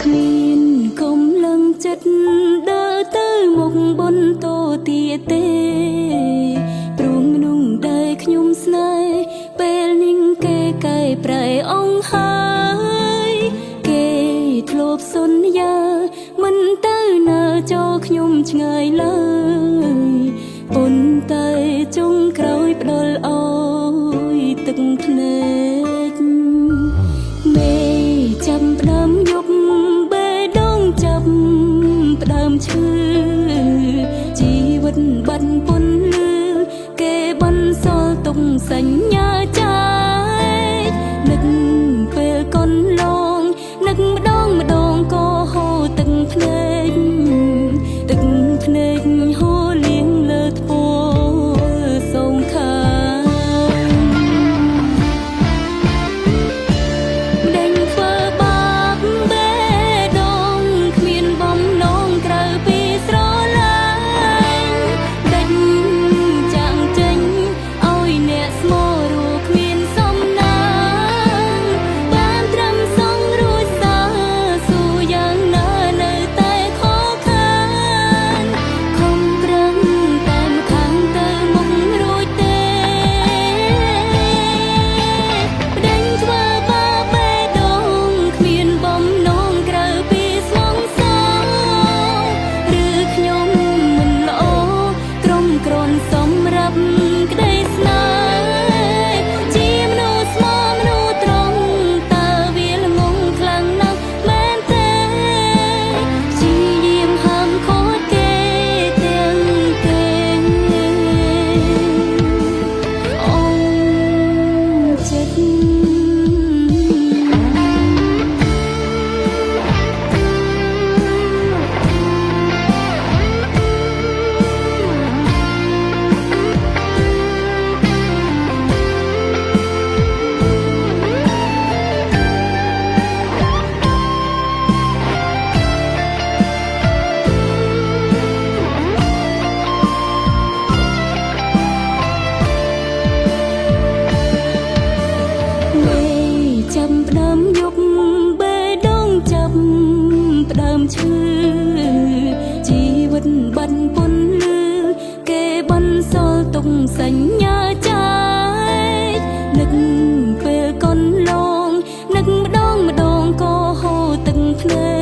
គ្មានកំឡឹងចិត្តដើរទៅមុខបនតូទៀតទេព្រោះមនុស្សដែលខ្ញុំស្នេហ៍ពេលនេះគេកែប្រែអង្ហើយគេធ្លាប់សន្យាមិនទៅណាចូលខ្ញុំឆ្ងាយឡើយប៉ុន្តែចុងក្រោយផ្ដល់អោយទឹកភ្នែកមេចាំផ្ដើមយប់បេះដូងចាប់ផ្ដើមឈឺជីវិតបាត់ពន្លឺគេបន្សល់ទុកសញ្ញាចាយនឹកពេលកន្លងនឹកម្ដងក៏ហូរទឹកភ្នែកទឹកភ្នែកហូរលៀងលើថ្ពាល់សងខាងដេញធ្វើបាបបេះដូងគ្មានបំណងក្រៅពីស្រឡាញ់ដេញចាងចេញឲ្យអ្នកស្មោះរੂគ្មានសំណាងបានត្រឹមសងរួចសាស៊ូយ៉ាងណានៅតែខកខានខំប្រឹងតែម្ខាងទៅមុខរួចទេដេញធ្វើបាបបេះដូងគ្មានបំណងក្រៅពីស្មងសរឬខ្ញុំមិនល្អត្រង់ក្រនសម្រាប់ក្តីស្នេហ៍ជាមនុស្សស្មោះមនុស្សត្រង់តើវាល្ងងខ្លាំងណាស់មែនទេព្យាយាមហាមឃាត់គេទាំងគេអូនចិត្តចាំផ្ដើមយប់បេះដូងចាប់ផ្ដើមឈឺជីវិតបាត់ពន្លឺគេបន្សល់ទុកសញ្ញាចាយនឹកពេលកន្លងនឹកម្ដងក៏ហូរទឹកភ្នែក